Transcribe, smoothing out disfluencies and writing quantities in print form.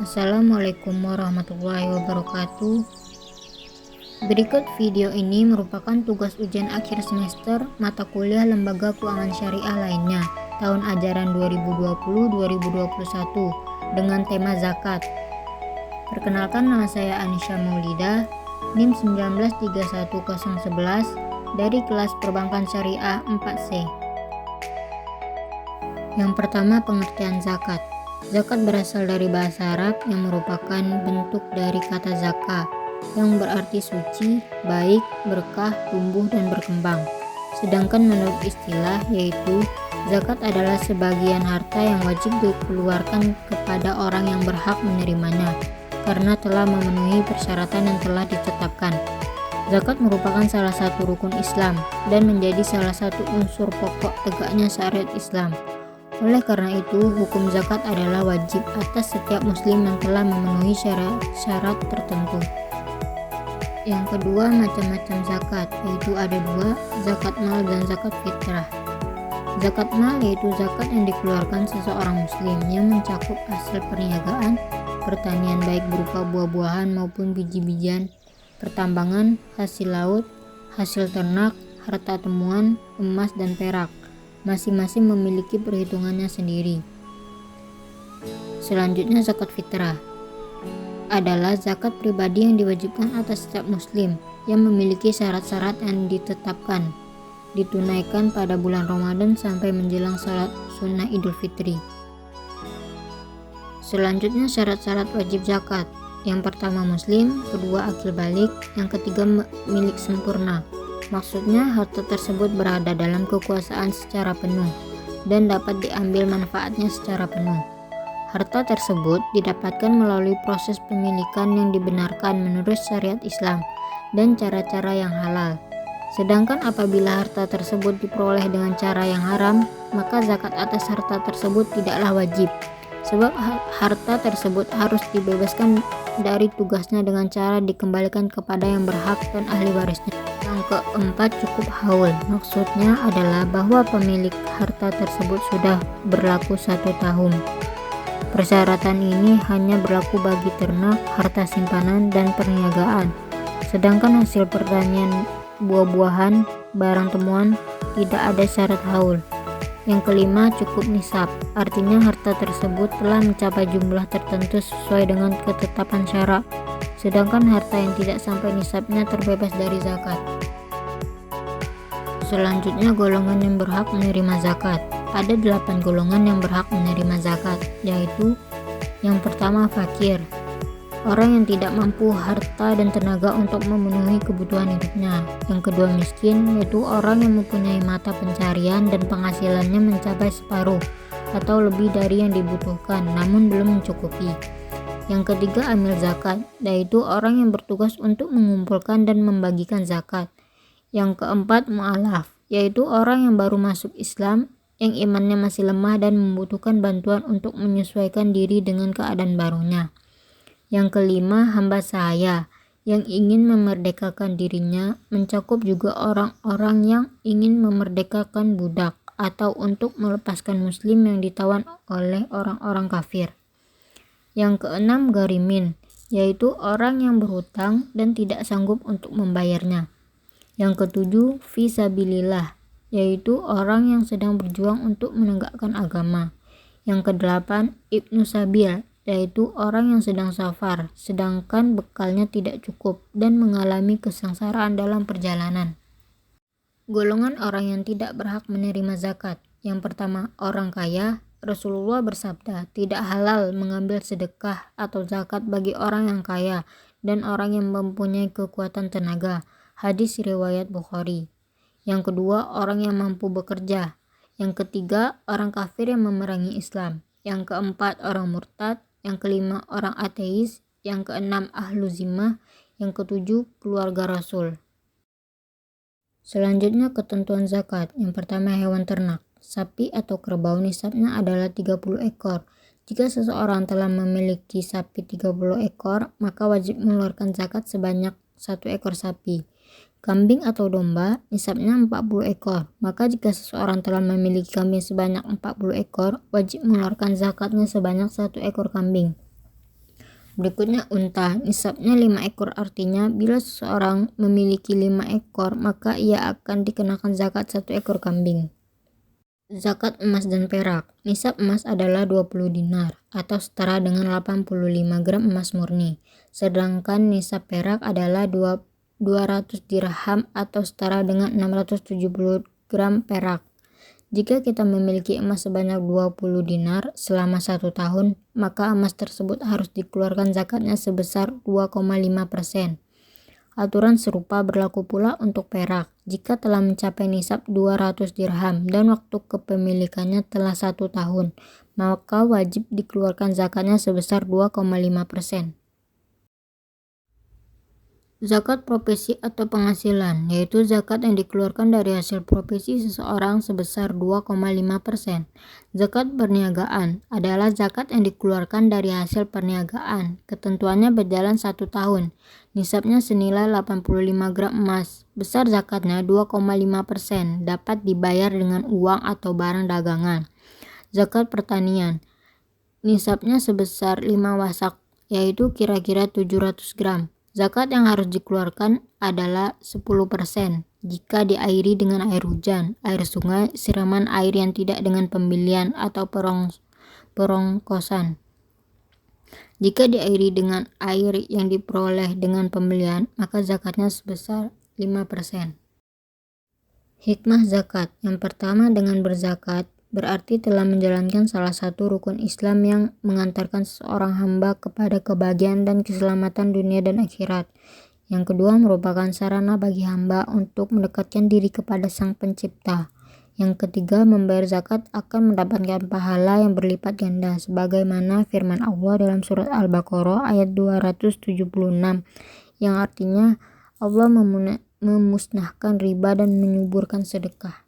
Assalamualaikum warahmatullahi wabarakatuh. Berikut video ini merupakan tugas ujian akhir semester mata kuliah Lembaga Keuangan Syariah lainnya tahun ajaran 2020-2021 dengan tema zakat. Perkenalkan, nama saya Anisha Maulida, NIM 1931011 dari kelas Perbankan Syariah 4C. Yang pertama, pengertian zakat. Zakat berasal dari bahasa Arab yang merupakan bentuk dari kata zakah yang berarti suci, baik, berkah, tumbuh, dan berkembang. Sedangkan menurut istilah yaitu zakat adalah sebagian harta yang wajib dikeluarkan kepada orang yang berhak menerimanya karena telah memenuhi persyaratan yang telah ditetapkan. Zakat merupakan salah satu rukun Islam dan menjadi salah satu unsur pokok tegaknya syariat Islam. Oleh karena itu, hukum zakat adalah wajib atas setiap muslim yang telah memenuhi syarat tertentu. Yang kedua, macam-macam zakat, yaitu ada dua, zakat mal dan zakat fitrah. Zakat mal yaitu zakat yang dikeluarkan seseorang muslim yang mencakup hasil perniagaan, pertanian baik berupa buah-buahan maupun biji-bijian, pertambangan, hasil laut, hasil ternak, harta temuan, emas dan perak. Masing-masing memiliki perhitungannya sendiri. Selanjutnya, zakat fitrah adalah zakat pribadi yang diwajibkan atas setiap muslim yang memiliki syarat-syarat yang ditetapkan, ditunaikan pada bulan Ramadan sampai menjelang salat sunnah Idul Fitri. Selanjutnya, syarat-syarat wajib zakat. Yang pertama muslim, kedua akil balik, yang ketiga milik sempurna. Maksudnya, harta tersebut berada dalam kekuasaan secara penuh dan dapat diambil manfaatnya secara penuh. Harta tersebut didapatkan melalui proses pemilikan yang dibenarkan menurut syariat Islam dan cara-cara yang halal. Sedangkan apabila harta tersebut diperoleh dengan cara yang haram, maka zakat atas harta tersebut tidaklah wajib, sebab harta tersebut harus dibebaskan dari tugasnya dengan cara dikembalikan kepada yang berhak dan ahli warisnya. Yang keempat, cukup haul. Maksudnya adalah bahwa pemilik harta tersebut sudah berlaku 1 tahun. Persyaratan ini hanya berlaku bagi ternak, harta simpanan, dan perniagaan. Sedangkan hasil pertanian, buah-buahan, barang temuan tidak ada syarat haul. Yang kelima, cukup nisab. Artinya harta tersebut telah mencapai jumlah tertentu sesuai dengan ketetapan syara. Sedangkan harta yang tidak sampai nisabnya terbebas dari zakat. Selanjutnya, golongan yang berhak menerima zakat. Ada 8 golongan yang berhak menerima zakat, yaitu yang pertama, fakir. Orang yang tidak mampu harta dan tenaga untuk memenuhi kebutuhan hidupnya. Yang kedua, miskin, yaitu orang yang mempunyai mata pencarian dan penghasilannya mencapai separuh atau lebih dari yang dibutuhkan namun belum mencukupi. Yang ketiga, amil zakat, yaitu orang yang bertugas untuk mengumpulkan dan membagikan zakat. Yang keempat, mu'alaf, yaitu orang yang baru masuk Islam, yang imannya masih lemah dan membutuhkan bantuan untuk menyesuaikan diri dengan keadaan barunya. Yang kelima, hamba sahaya, yang ingin memerdekakan dirinya, mencakup juga orang-orang yang ingin memerdekakan budak atau untuk melepaskan muslim yang ditawan oleh orang-orang kafir. Yang keenam, garimin, yaitu orang yang berhutang dan tidak sanggup untuk membayarnya. Yang ketujuh, fisabilillah, yaitu orang yang sedang berjuang untuk menegakkan agama. Yang kedelapan, ibnu sabil, yaitu orang yang sedang safar, sedangkan bekalnya tidak cukup dan mengalami kesengsaraan dalam perjalanan. Golongan orang yang tidak berhak menerima zakat. Yang pertama, orang kaya. Rasulullah bersabda, tidak halal mengambil sedekah atau zakat bagi orang yang kaya dan orang yang mempunyai kekuatan tenaga. Hadis riwayat Bukhari. Yang kedua, orang yang mampu bekerja. Yang ketiga, orang kafir yang memerangi Islam. Yang keempat, orang murtad. Yang kelima, orang ateis. Yang keenam, ahlu zimmah. Yang ketujuh, keluarga Rasul. Selanjutnya, ketentuan zakat. Yang pertama, hewan ternak. Sapi atau kerbau nisabnya adalah 30 ekor. Jika seseorang telah memiliki sapi 30 ekor, maka wajib mengeluarkan zakat sebanyak 1 ekor sapi. Kambing atau domba nisabnya 40 ekor. Maka jika seseorang telah memiliki kambing sebanyak 40 ekor, wajib mengeluarkan zakatnya sebanyak 1 ekor kambing. Berikutnya unta, nisabnya 5 ekor, artinya bila seseorang memiliki 5 ekor maka ia akan dikenakan zakat 1 ekor kambing. Zakat emas dan perak, nisab emas adalah 20 dinar atau setara dengan 85 gram emas murni, sedangkan nisab perak adalah 200 dirham atau setara dengan 670 gram perak. Jika kita memiliki emas sebanyak 20 dinar selama 1 tahun, maka emas tersebut harus dikeluarkan zakatnya sebesar 2,5%. Aturan serupa berlaku pula untuk perak. Jika telah mencapai nisab 200 dirham dan waktu kepemilikannya telah 1 tahun, maka wajib dikeluarkan zakatnya sebesar 2,5%. Zakat profesi atau penghasilan, yaitu zakat yang dikeluarkan dari hasil profesi seseorang sebesar 2,5%. Zakat perniagaan adalah zakat yang dikeluarkan dari hasil perniagaan. Ketentuannya berjalan 1 tahun. Nisabnya senilai 85 gram emas. Besar zakatnya 2,5%, dapat dibayar dengan uang atau barang dagangan. Zakat pertanian, nisabnya sebesar 5 wasak, yaitu kira-kira 700 gram. Zakat yang harus dikeluarkan adalah 10% jika diairi dengan air hujan, air sungai, siraman air yang tidak dengan pembelian atau perongkosan. Jika diairi dengan air yang diperoleh dengan pembelian, maka zakatnya sebesar 5%. Hikmah zakat. Yang pertama, dengan berzakat berarti telah menjalankan salah satu rukun Islam yang mengantarkan seorang hamba kepada kebahagiaan dan keselamatan dunia dan akhirat. Yang kedua, merupakan sarana bagi hamba untuk mendekatkan diri kepada Sang Pencipta. Yang ketiga, membayar zakat akan mendapatkan pahala yang berlipat ganda, sebagaimana firman Allah dalam surat Al-Baqarah ayat 276, yang artinya Allah memusnahkan riba dan menyuburkan sedekah.